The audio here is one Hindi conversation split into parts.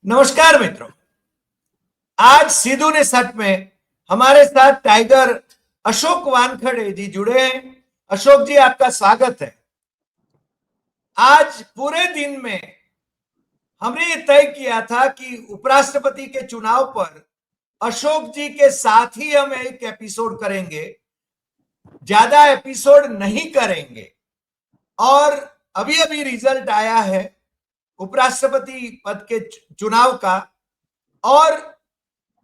नमस्कार मित्रों। आज सीधू ने सच में हमारे साथ टाइगर अशोक वानखड़े जी जुड़े हैं। अशोक जी, आपका स्वागत है। आज पूरे दिन में हमने ये तय किया था कि उपराष्ट्रपति के चुनाव पर अशोक जी के साथ ही हम एक एपिसोड करेंगे, ज्यादा एपिसोड नहीं करेंगे। और अभी अभी रिजल्ट आया है उपराष्ट्रपति पद के चुनाव का, और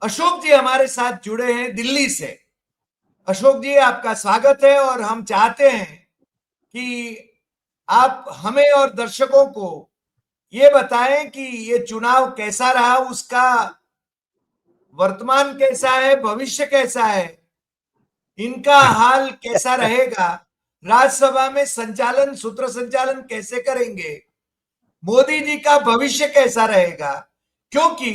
अशोक जी हमारे साथ जुड़े हैं दिल्ली से। अशोक जी, आपका स्वागत है और हम चाहते हैं कि आप हमें और दर्शकों को ये बताएं कि ये चुनाव कैसा रहा, उसका वर्तमान कैसा है, भविष्य कैसा है, इनका हाल कैसा रहेगा, राज्यसभा में संचालन सूत्र संचालन कैसे करेंगे, मोदी जी का भविष्य कैसा रहेगा। क्योंकि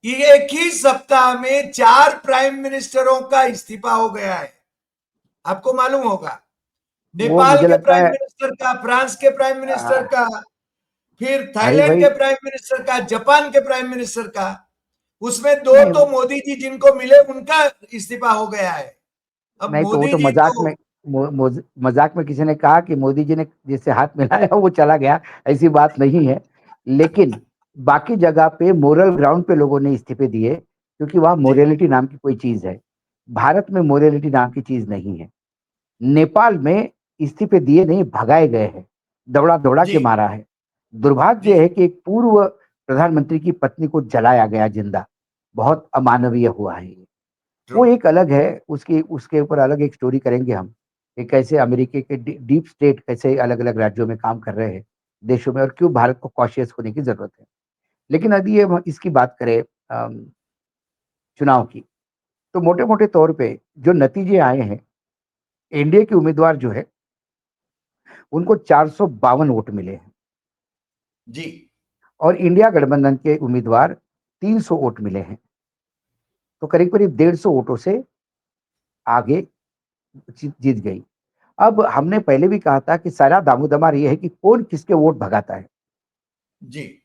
ये एक ही सप्ताह में 4 प्राइम मिनिस्टरों का इस्तीफा हो गया है। आपको मालूम होगा, वो नेपाल मुझे के लगता प्राइम है। मिनिस्टर का, फ्रांस के प्राइम मिनिस्टर आ, का, फिर हरी थाईलैंड भाई। के प्राइम मिनिस्टर का, जापान के प्राइम मिनिस्टर का। उसमें दो नहीं तो मोदी जी जिनको मिले उनका इस्तीफा हो गया है। अब नहीं, तो वो मोदी तो जी मजाक तो में मजाक में किसी ने कहा कि मोदी जी ने जिससे हाथ मिलाया वो चला गया। ऐसी बात नहीं है। लेकिन बाकी जगह पे मोरल ग्राउंड पे लोगों ने इस्तीफे दिए, क्योंकि वहां जी मोरेलिटी नाम की कोई चीज है। भारत में मोरेलिटी नाम की चीज नहीं है। नेपाल में इस्तीफे दिए नहीं, भगाए गए हैं, दौड़ा दौड़ा जी के मारा है। जी दुर्भाग्य है कि एक पूर्व प्रधानमंत्री की पत्नी को जलाया गया जिंदा। बहुत अमानवीय हुआ है ये। ट्रू। वो एक अलग है, उसकी उसके ऊपर अलग एक स्टोरी करेंगे हम, कि कैसे अमेरिका के डीप स्टेट कैसे अलग अलग राज्यों में काम कर रहे हैं, देशों में, और क्यों भारत को कॉशियस होने की जरूरत है। लेकिन यदि ये इसकी बात करें चुनाव की, तो मोटे मोटे तौर पे जो नतीजे आए हैं, एनडीए के उम्मीदवार जो है उनको 452 वोट मिले हैं, जी और इंडिया गठबंधन के उम्मीदवार 300 वोट मिले हैं। तो करीब करीब 150 वोटों से आगे जीत गई। अब हमने पहले भी कहा था कि सारा दामोदमार ये है कि कौन किसके वोट भगाता है। जी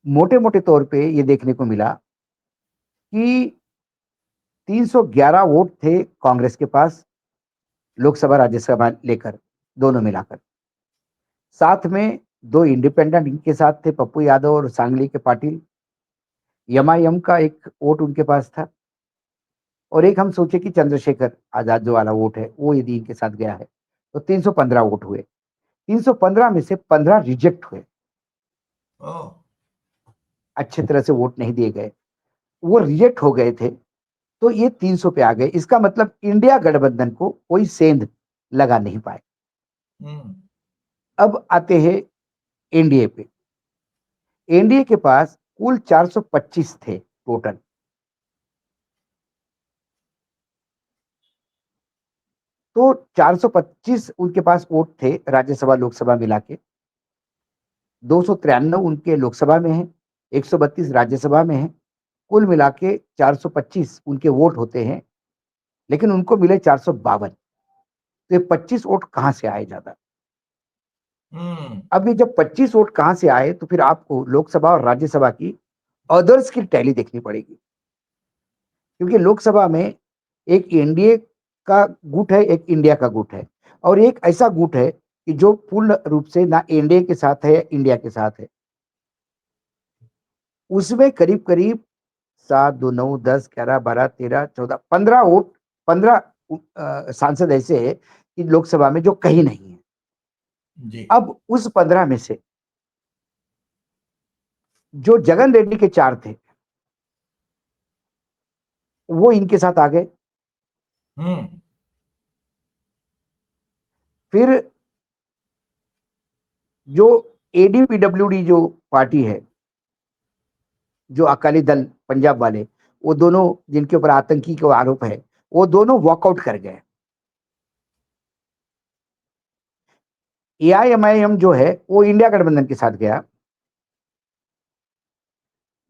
मोटे मोटे तौर पे ये देखने को मिला कि 311 वोट थे कांग्रेस के पास, लोकसभा राज्यसभा लेकर, दोनों मिलाकर। साथ में दो इंडिपेंडेंट इनके साथ थे, पप्पू यादव और सांगली के पाटिल। एमआईएम का एक वोट उनके पास था, और एक हम सोचे कि चंद्रशेखर आजाद जो वाला वोट है वो यदि इनके साथ गया है तो 315 वोट हुए। 315 में से 15 रिजेक्ट हुए, ओ अच्छे तरह से वोट नहीं दिए गए, वो रिजेक्ट हो गए थे। तो ये 300 पे आ गए। इसका मतलब इंडिया गठबंधन को कोई सेंध लगा नहीं पाए। हम्म अब आते हैं एनडीए पे। एनडीए के पास कुल 425 थे टोटल। तो 425 उनके पास वोट थे राज्यसभा लोकसभा मिला के। 293 उनके लोकसभा में है, 132 राज्यसभा में है। कुल मिला के 425 उनके वोट होते हैं, लेकिन उनको मिले 452। तो ये 25 वोट कहां से आए ज्यादा? हम्म अब ये जब 25 वोट कहां से आए, तो फिर आपको लोकसभा और राज्यसभा की अदर्स की टैली देखनी पड़ेगी। क्योंकि लोकसभा में एक एनडीए का गुट है, एक इंडिया का गुट है, और एक ऐसा गुट है कि जो पूर्ण रूप से ना एनडीए के साथ है या इंडिया के साथ है। उसमें करीब करीब 7, 2, 9, 10, 11, 12, 13, 14, 15 वोट, 15 सांसद ऐसे है कि लोकसभा में जो कहीं नहीं है। जी अब उस 15 में से जो जगन रेड्डी के 4 थे, वो इनके साथ आ गए। हम्म फिर जो एडीपीडब्ल्यूडी जो पार्टी है, जो अकाली दल पंजाब वाले, वो दोनों जिनके ऊपर आतंकी का आरोप है, वो दोनों वॉकआउट कर गए। एआईएमआईएम जो है वो इंडिया गठबंधन के साथ गया।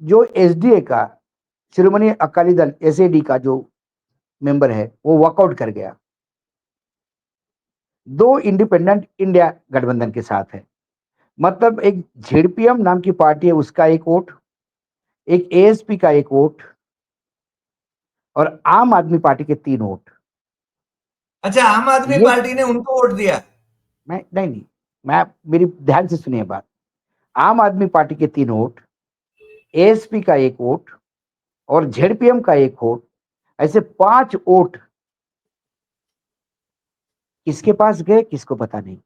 जो एसडीए का, शिरोमणि अकाली दल एसएडी का जो मेंबर है, वो वॉकआउट कर गया। दो इंडिपेंडेंट इंडिया गठबंधन के साथ है। मतलब एक जेडपीएम नाम की पार्टी है, उसका एक वोट, एक एएसपी का 1 वोट और आम आदमी पार्टी के 3 वोट। अच्छा, आम आदमी ये पार्टी ने उनको वोट दिया? नहीं, मैं मेरी ध्यान से सुनिए बात। आम आदमी पार्टी के 3 वोट, एएसपी का 1 वोट और जेडपीएम का 1 वोट, ऐसे 5 वोट किसके पास गए, किसको पता नहीं।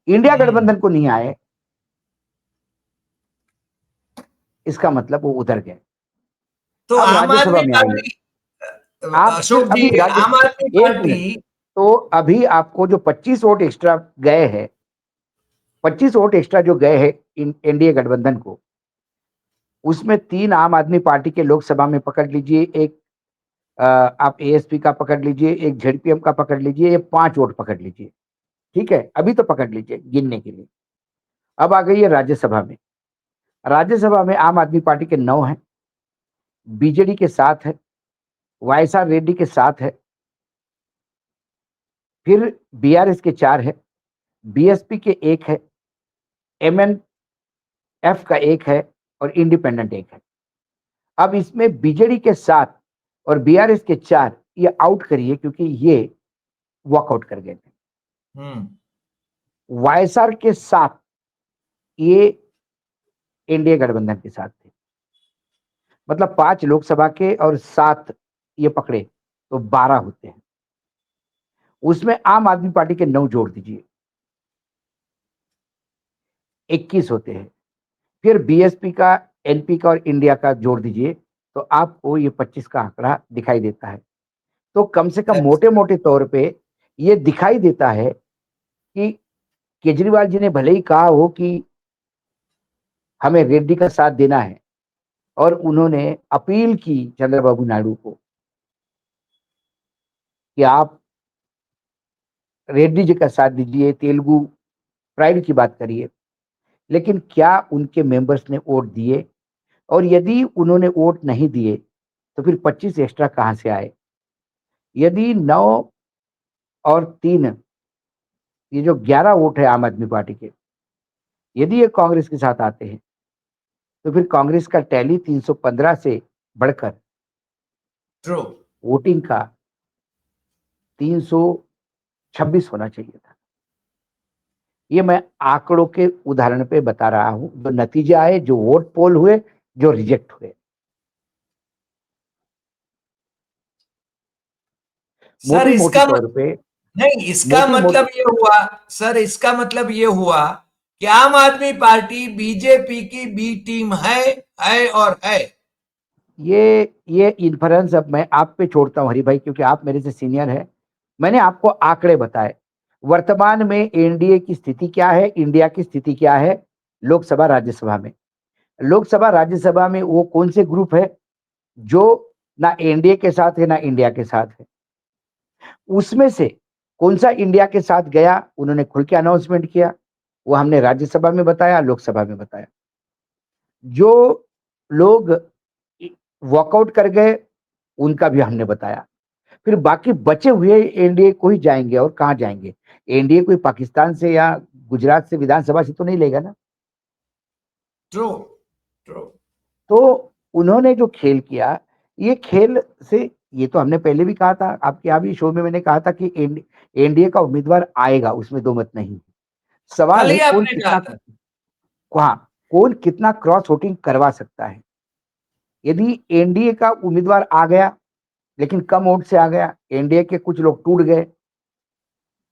इंडिया हम्म। गठबंधन को नहीं आए, इसका मतलब वो उधर गए। तो अब आम राज्यसभा आदमी में आइए। पार्टी, आप फिर अशोक जी, अभी राज्य आम आदमी एक पार्टी। मिनट, तो अभी आपको जो 25 वोट एक्स्ट्रा गए हैं, 25 वोट एक्स्ट्रा जो गए हैं एनडीए गठबंधन को, उसमें 3 आम आदमी पार्टी के लोकसभा में पकड़ लीजिए, एक आप एएसपी का पकड़ लीजिए, एक जेडपीएम का पकड़ लीजिए, ये 5 वोट पकड़ लीजिए। ठीक है, अभी तो पकड़ लीजिए गिनने के लिए। अब आ गई है राज्यसभा में। राज्यसभा में आम आदमी पार्टी के 9 हैं, बीजेडी के 7 है, वाईएसआर रेड्डी के 7 है, फिर बीआरएस के 4 है, बीएसपी के 1 है, एमएनएफ का 1 है और इंडिपेंडेंट 1 है। अब इसमें बीजेडी के 7 और बीआरएस के 4 ये आउट करिए, क्योंकि ये वॉकआउट कर गए थे। हम्म। वाईएसआर के 7 ये एनडीए गठबंधन के साथ थे, मतलब 5 लोकसभा के और 7 ये पकड़े तो 12 होते हैं। उसमें आम आदमी पार्टी के 9 जोड़ दीजिए, 21 होते हैं। फिर बीएसपी का, एनपी का और इंडिया का जोड़ दीजिए, तो आपको ये 25 का आंकड़ा दिखाई देता है। तो कम से कम मोटे अच्छा। मोटे तौर पे ये दिखाई देता है कि केजरीवाल जी ने भले ही कहा हो कि हमें रेड्डी का साथ देना है, और उन्होंने अपील की चंद्रबाबू नायडू को कि आप रेड्डी जी का साथ दीजिए, तेलुगु प्राइड की बात करिए, लेकिन क्या उनके मेंबर्स ने वोट दिए? और यदि उन्होंने वोट नहीं दिए तो फिर 25 एक्स्ट्रा कहां से आए? यदि 9 और 3, ये जो 11 वोट है आम आदमी पार्टी के, यदि ये कांग्रेस के साथ आते हैं तो फिर कांग्रेस का टैली 315 से बढ़कर ट्रू। वोटिंग का 326 होना चाहिए था। ये मैं आंकड़ों के उदाहरण पे बता रहा हूं, जो नतीजे आए, जो वोट पोल हुए, जो रिजेक्ट हुए। सर मोटी मोटी इसका तौर पे, नहीं, इसका मोटी मोटी मतलब ये हुआ, सर इसका मतलब ये हुआ कि आम आदमी पार्टी बीजेपी की बी टीम है और है। ये इन्फ्रेंस अब मैं आप पे छोड़ता हूं हरि भाई, क्योंकि आप मेरे से सीनियर है। मैंने आपको आंकड़े बताए। वर्तमान में एनडीए की स्थिति क्या है, इंडिया की स्थिति क्या है लोकसभा राज्यसभा में। लोकसभा राज्यसभा में वो कौन से ग्रुप है जो ना एनडीए के साथ है ना इंडिया के साथ है? उसमें से कौन सा इंडिया के साथ गया, उन्होंने खुल के अनाउंसमेंट किया, वो हमने राज्यसभा में बताया, लोकसभा में बताया। जो लोग वॉकआउट कर गए उनका भी हमने बताया। फिर बाकी बचे हुए एनडीए को ही जाएंगे, और कहाँ जाएंगे? एनडीए कोई पाकिस्तान से या गुजरात से विधानसभा से तो नहीं लेगा ना। ट्रू। ट्रू। तो उन्होंने जो खेल किया, ये खेल से, ये तो हमने पहले भी कहा था, आपके यहाँ भी शो में मैंने कहा था कि एनडीए का उम्मीदवार आएगा, उसमें दो मत नहीं। सवाल कल है ही कौन आपने कहा कितना, था। हाँ, कौन कितना क्रॉस वोटिंग करवा सकता है। यदि एनडीए का उम्मीदवार आ गया लेकिन कम वोट से आ गया, एनडीए के कुछ लोग टूट गए,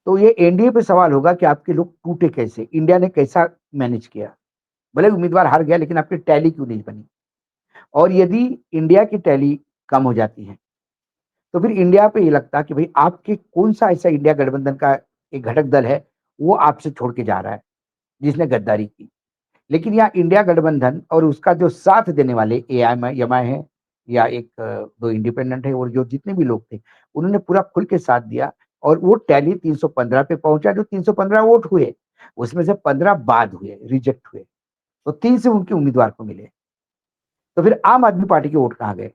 तो ये एनडीए पे सवाल होगा कि आपके लोग टूटे कैसे, इंडिया ने कैसा मैनेज किया। भले उम्मीदवार हार गया लेकिन आपकी टैली क्यों नहीं बनी? और यदि इंडिया की टैली कम हो जाती है तो फिर इंडिया पे ये लगता कि भाई आपके कौन सा ऐसा इंडिया गठबंधन का एक घटक दल है वो आपसे छोड़ के जा रहा है, जिसने गद्दारी की। लेकिन यहाँ इंडिया गठबंधन और उसका जो साथ देने वाले एआईएमआई है, या एक 2 इंडिपेंडेंट है, और जो जितने भी लोग थे, उन्होंने पूरा खुल के साथ दिया, और वो टैली 315 पे पहुंचा। जो 315 वोट हुए उसमें से 15 बाद हुए, रिजेक्ट हुए, तो 3 से उनके उम्मीदवार को मिले। तो फिर आम आदमी पार्टी के वोट कहाँ गए?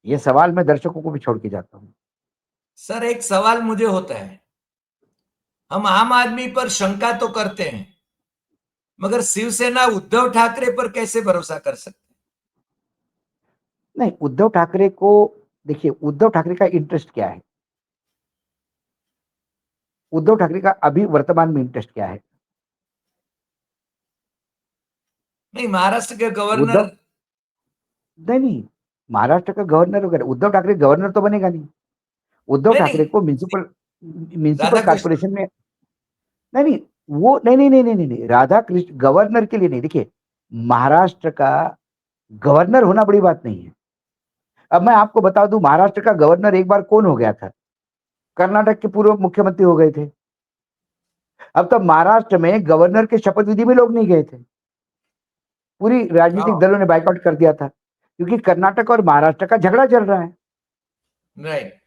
ये सवाल मैं दर्शकों को भी छोड़ के जाता हूँ। सर एक सवाल मुझे होता है, हम आम आदमी पर शंका तो करते हैं, मगर शिवसेना उद्धव ठाकरे पर कैसे भरोसा कर सकते? नहीं, उद्धव ठाकरे को देखिए, उद्धव ठाकरे का इंटरेस्ट क्या है? उद्धव ठाकरे का अभी वर्तमान में इंटरेस्ट क्या है? नहीं, महाराष्ट्र के गवर्नर। उद्धव नहीं, नहीं, महाराष्ट्र का गवर्नर वगैरह, उद्धव ठाकरे गवर्नर तो बनेगा नहीं। उद्धव नहीं ठाकरे नहीं, को म्युनिसिपल राधा कृष्ण। कॉर्पोरेशन में नहीं, नहीं, वो नहीं, नहीं, नहीं, नहीं, नहीं, नहीं, राधा कृष्ण गवर्नर के लिए नहीं। देखिए, महाराष्ट्र का गवर्नर होना बड़ी बात नहीं है। अब मैं आपको बता दूं, महाराष्ट्र का गवर्नर एक बार कौन हो गया था? कर्नाटक के पूर्व मुख्यमंत्री हो गए थे। अब तब महाराष्ट्र में गवर्नर के शपथ विधि में लोग नहीं गए थे। पूरी राजनीतिक हाँ, दलों ने बाइकआउट कर दिया था, क्योंकि कर्नाटक और महाराष्ट्र का झगड़ा चल रहा है। राइट।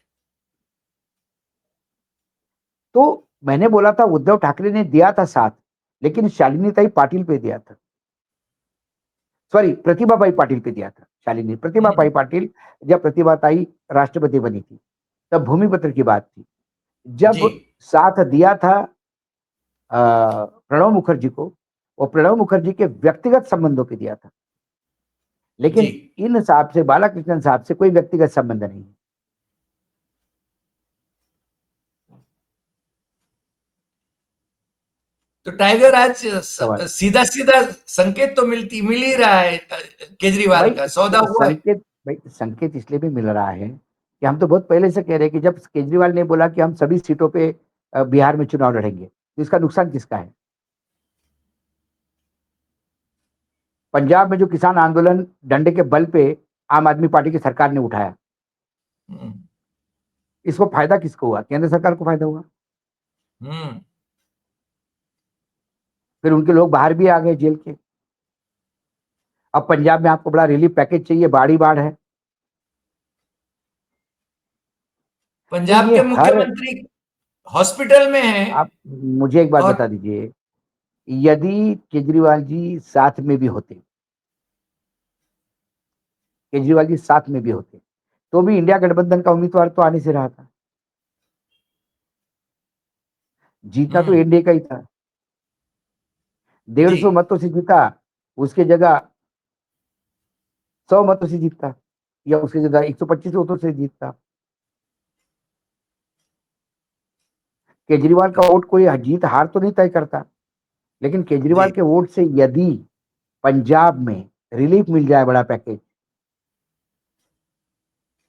तो मैंने बोला था उद्धव ठाकरे ने दिया था साथ, लेकिन शालिनीताई पाटिल पे दिया था। सॉरी, प्रतिभाबाई पाटिल पे दिया था। शालिनी प्रतिभाबाई पाटिल, जब प्रतिभाताई राष्ट्रपति बनी थी, तब भूमिपत्र की बात थी। जी जब साथ दिया था प्रणब मुखर्जी को, वो प्रणब मुखर्जी के व्यक्तिगत संबंधों पे दिया था, जी। लेकिन इन साहब से, बालाकृष्णन साहब से कोई व्यक्तिगत संबंध नहीं है। तो टाइगर आज सवाल सीधा सीधा संकेत तो मिल ही रहा है केजरीवाल भाई, का सौदा हुआ है। संकेत भाई, संकेत इसलिए भी मिल रहा है कि हम तो बहुत पहले से कह रहे हैं कि जब केजरीवाल ने बोला कि हम सभी सीटों पे बिहार में चुनाव लड़ेंगे, तो इसका नुकसान किसका है? पंजाब में जो किसान आंदोलन डंडे के बल पे आम आदमी पार्टी की सरकार ने उठाया, हम्म। इसको फायदा किसको हुआ? केंद्र सरकार को फायदा हुआ। हम्म। फिर उनके लोग बाहर भी आ गए जेल के। अब पंजाब में आपको बड़ा रिलीफ पैकेज चाहिए, बाढ़ ही बाढ़ है। तो पंजाब ये के हर मुख्यमंत्री हॉस्पिटल में हैं। आप मुझे एक बात और बता दीजिए, यदि केजरीवाल जी साथ में भी होते, केजरीवाल जी साथ में भी होते, तो भी इंडिया गठबंधन का उम्मीदवार तो आने से रहा था। जीतना तो हम्म। एनडीए का ही था। जी 150 मतों से जीता, उसके जगह 100 मतों से जीतता, या उसकी जगह 125 वोटों से जीतता। केजरीवाल का वोट कोई जीत हार तो नहीं तय करता, लेकिन केजरीवाल जी। के वोट से यदि पंजाब में रिलीफ मिल जाए, बड़ा पैकेज,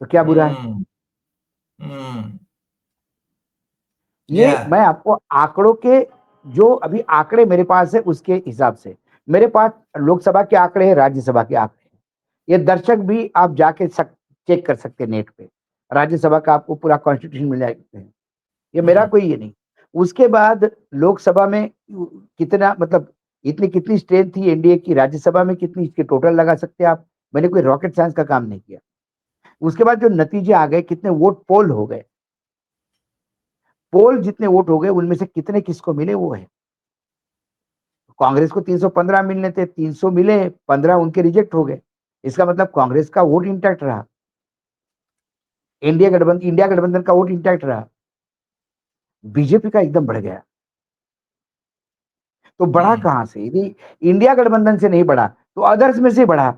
तो क्या बुरा है? हम्म। हम्म। ये या। मैं आपको आंकड़ों के, जो अभी आंकड़े मेरे पास है उसके हिसाब से, मेरे पास लोकसभा के आंकड़े हैं, राज्यसभा के आंकड़े हैं। ये दर्शक भी आप जाके चेक कर सकते हैं नेट पे। राज्यसभा का आपको पूरा कॉन्स्टिट्यूशन मिल जाएगा। ये मेरा हम्म। कोई ये नहीं। उसके बाद लोकसभा में कितना, मतलब इतनी कितनी स्ट्रेंथ थी एनडीए की, राज्यसभा में कितनी, इसके टोटल लगा सकते हैं आप। मैंने कोई रॉकेट साइंस का काम नहीं किया। उसके बाद जो नतीजे आ गए, कितने वोट पोल हो गए, पोल जितने वोट हो गए उनमें से कितने किसको मिले, वो है। कांग्रेस को 315 मिलने थे, 300 मिले, 15 उनके रिजेक्ट हो गए। इसका मतलब कांग्रेस का वोट इंटैक्ट रहा, इंडिया गठबंधन का वोट इंटैक्ट रहा। बीजेपी का एकदम बढ़ गया। तो बढ़ा हम्म। कहां से? यदि इंडिया गठबंधन से नहीं बढ़ा, तो अदर्स में से बढ़ा।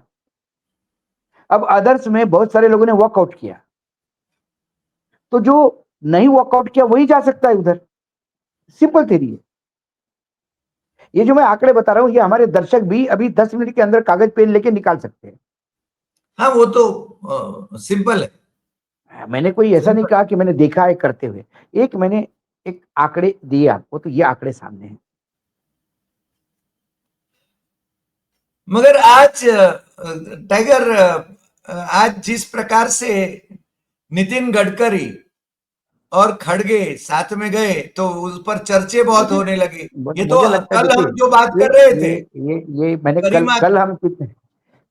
अब अदर्स में बहुत सारे लोगों ने वॉकआउट किया, तो जो नहीं वॉकआउट किया वही जा सकता है उधर। सिंपल थेरी है। ये जो मैं आंकड़े बता रहा हूं, ये हमारे दर्शक भी अभी 10 मिनट के अंदर कागज पेन लेके निकाल सकते हैं। हाँ, वो तो सिंपल है। मैंने कोई ऐसा नहीं सिंपल। कहा कि मैंने देखा है करते हुए। मैंने एक आंकड़े दिए आपको, तो ये आंकड़े सामने हैं। मगर आज टाइगर, आज जिस प्रकार से नितिन गडकरी और खड़गे साथ में गए तो उस पर चर्चे बहुत मुझे होने लगे। ये तो मुझे लगता है, कल देखिए, हम जो बात ये कर रहे ये थे ये मैंने कल गरिमा कल की। हम कितने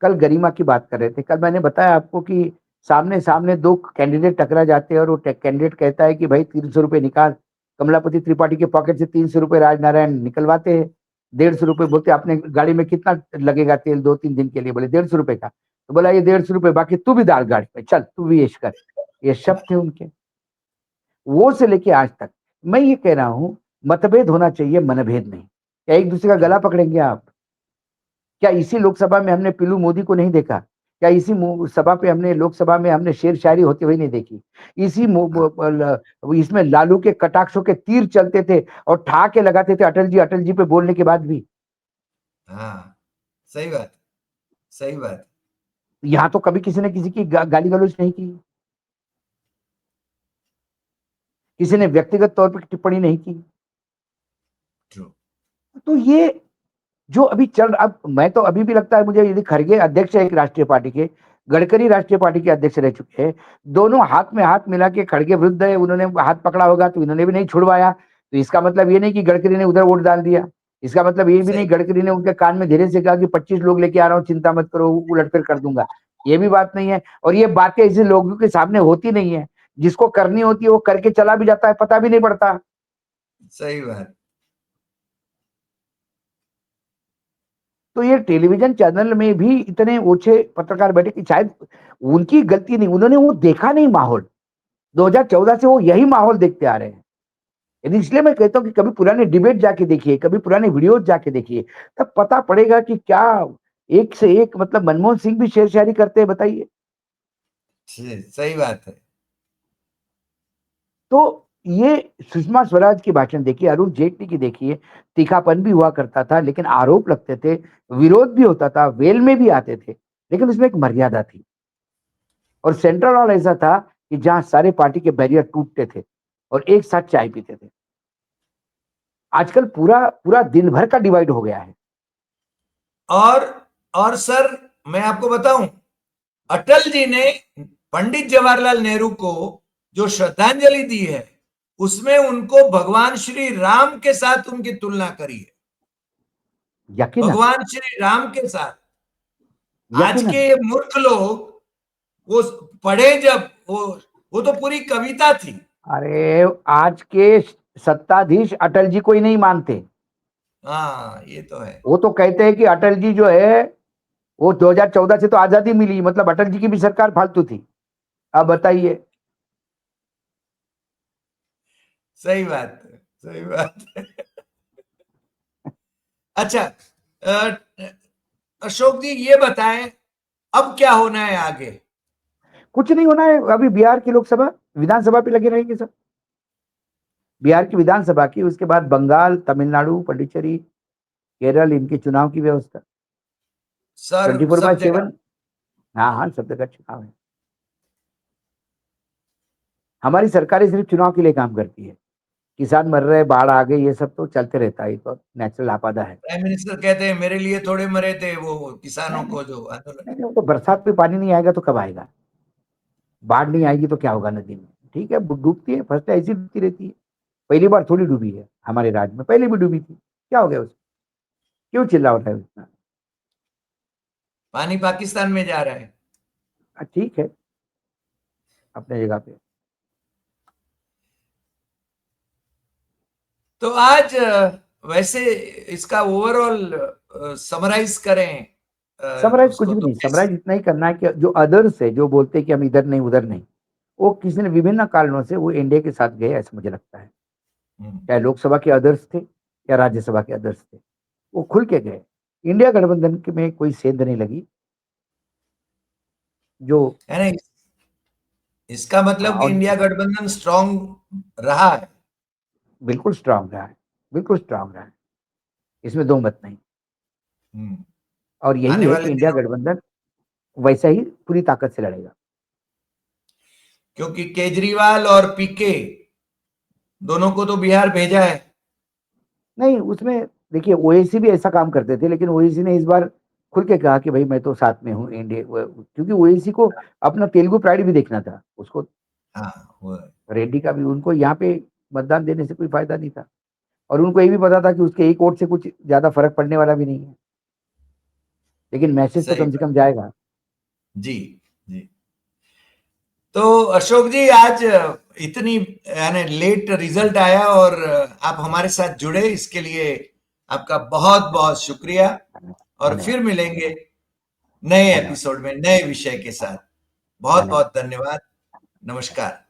कल गरिमा की बात कर रहे थे। कल मैंने बताया आपको कि सामने सामने दो कैंडिडेट टकरा जाते हैं, और वो कैंडिडेट कहता है कि भाई 300 रुपए निकाल। कमलापति त्रिपाठी के पॉकेट से 300 रुपए राजनारायण निकलवाते हैं। 150 रुपए बोलते, अपने गाड़ी में कितना लगेगा तेल 2-3 दिन के लिए? बोले 150 रुपए का। तो बोला ये 150 रुपए, बाकी तू भी डाल गाड़ी पे, चल तू भी ऐश कर। ये शब्द थे उनके। वो से लेके आज तक मैं ये कह रहा हूं, मतभेद होना चाहिए, मनभेद नहीं। क्या एक दूसरे का गला पकड़ेंगे आप? क्या इसी लोकसभा में हमने पीलू मोदी को नहीं देखा? क्या इसी सभा पे हमने लोकसभा में हमने शेर शायरी होते हुए नहीं देखी? इसी इसमें लालू के कटाक्षों के तीर चलते थे और ठहाके लगाते थे अटल जी पे बोलने के बाद भी। हाँ, सही बात, सही बात। यहां तो कभी किसी ने किसी की गाली गलौज नहीं की, किसी ने व्यक्तिगत तौर पर टिप्पणी नहीं की। ट्रू। तो ये जो अभी चल, अब मैं तो अभी भी लगता है मुझे, यदि खड़गे अध्यक्ष है एक राष्ट्रीय पार्टी के, गडकरी राष्ट्रीय पार्टी के अध्यक्ष रह चुके हैं, दोनों हाथ में हाथ मिला के खड़गे विरुद्ध है, उन्होंने हाथ पकड़ा होगा तो इन्होंने भी नहीं छुड़वाया, तो इसका मतलब ये नहीं कि गडकरी ने उधर वोट डाल दिया। इसका मतलब ये भी सही। नहीं गडकरी ने उनके कान में धीरे से कहा कि 25 लोग लेके आ रहा हूँ, चिंता मत करो, उलटफेर कर दूंगा। ये भी बात नहीं है। और ये बातें ऐसे लोगों के सामने होती नहीं है, जिसको करनी होती है वो करके चला भी जाता है, पता भी नहीं पड़ता। सही बात। तो ये टेलीविजन चैनल में भी इतने ओछे पत्रकार बैठे कि शायद उनकी गलती नहीं, उन्होंने वो देखा नहीं माहौल। 2014 से वो यही माहौल देखते आ रहे हैं। यदि इसलिए मैं कहता हूँ कि कभी पुराने डिबेट जाके देखिए, कभी पुराने वीडियोज जाके देखिए, तब पता पड़ेगा कि क्या एक से एक, मतलब मनमोहन सिंह भी शेर शायरी करते हैं, बताइए। सही बात है। तो ये सुषमा स्वराज की भाषण देखिए, अरुण जेटली की देखिए, तीखापन भी हुआ करता था, लेकिन आरोप लगते थे, विरोध भी होता था, वेल में भी आते थे, लेकिन उसमें एक मर्यादा थी। और सेंट्रल हॉल ऐसा था कि जहां सारे पार्टी के बैरियर टूटते थे और एक साथ चाय पीते थे। आजकल पूरा पूरा दिन भर का डिवाइड हो गया है। और और सर, मैं आपको बताऊं, अटल जी ने पंडित जवाहरलाल नेहरू को जो श्रद्धांजलि दी है, उसमें उनको भगवान श्री राम के साथ उनकी तुलना करी है। यकीनन, भगवान श्री राम के साथ। आज यकीनन। के ये मूर्ख लोग वो पढ़े जब वो तो पूरी कविता थी। अरे आज के सत्ताधीश अटल जी को ही नहीं मानते। हाँ, ये तो है। वो तो कहते हैं कि अटल जी जो है वो 2014 से तो आजादी मिली, मतलब अटल जी की भी सरकार फालतू थी। अब बताइए। सही बात है, सही बात है। अच्छा, अशोक जी ये बताएं, अब क्या होना है आगे? कुछ नहीं होना है। अभी बिहार की लोकसभा विधानसभा पे लगे रहेंगे सब। बिहार की विधानसभा की, उसके बाद बंगाल, तमिलनाडु, पुडुचेरी, केरल, इनके चुनाव की व्यवस्था सर, सब जगह। 24/7। हाँ हाँ, सब जगह चुनाव है। हमारी सरकारें सिर्फ चुनाव के लिए काम करती है। किसान मर रहे, बाढ़ आ गई, ये सब तो चलते रहता है, तो नेचुरल आपदा है। प्राइम मिनिस्टर कहते हैं मेरे लिए थोड़े मरे थे वो किसानों नहीं नहीं को जो आंदोलन। नहीं, वो तो बरसात में पानी नहीं आएगा तो कब आएगा? बाढ़ नहीं आएगी तो क्या होगा नदी में? ठीक है, डूबती है, फसलें ऐसी डूबती रहती है। पहली बार थोड़ी डूबी है हमारे राज्य में, पहले भी डूबी थी, क्या हो गया उसमें? क्यों चिल्ला उठा है उतना? पानी पाकिस्तान में जा रहा है। ठीक है, अपने जगह पे। तो आज वैसे इसका ओवरऑल समराइज करें, समराइज कुछ उसको भी तो नहीं, समराइज इतना ही करना है कि जो अदर्स है, जो बोलते हैं कि हम इधर नहीं उधर नहीं, वो किसी ने विभिन्न कारणों से वो एनडीए के साथ गए, ऐसा मुझे लगता है। चाहे लोकसभा के अदर्स थे या राज्यसभा के अदर्स थे, वो खुल के गए। इंडिया गठबंधन में कोई सेंध नहीं लगी। जो है ना, इसका मतलब कि और इंडिया गठबंधन स्ट्रांग रहा है। बिल्कुल स्ट्रांग रहा है, बिल्कुल स्ट्रांग रहा है, इसमें दो मत नहीं। हम्म, और यही आने है वाले कि इंडिया दिनों, गठबंधन वैसा ही पूरी ताकत से लड़ेगा। क्योंकि केजरीवाल और पीके दोनों को तो बिहार भेजा है। नहीं, उसमें देखिए ओएसी भी ऐसा काम करते थे, लेकिन ओएसी ने इस बार खुल के कहा कि भाई मैं तो साथ में हूँ इंडिया, क्योंकि ओएसी को अपना तेलुगु प्राइड भी देखना था उसको। हाँ, वो है। रेड्डी का भी, उनको यहाँ पे मतदान देने से कोई फायदा नहीं था, और उनको ये भी पता था कि उसके एक वोट से कुछ ज्यादा फर्क पड़ने वाला भी नहीं है, लेकिन मैसेज तो सही कम से बात। कम जाएगा। जी, जी। तो अशोक जी, आज इतनी यानी लेट रिजल्ट आया और आप हमारे साथ जुड़े, इसके लिए आपका बहुत बहुत शुक्रिया। और धन्यवाद। फिर मिलेंगे नए धन्यवाद। एपिसोड में नए विषय के साथ। बहुत धन्यवाद। बहुत धन्यवाद। नमस्कार।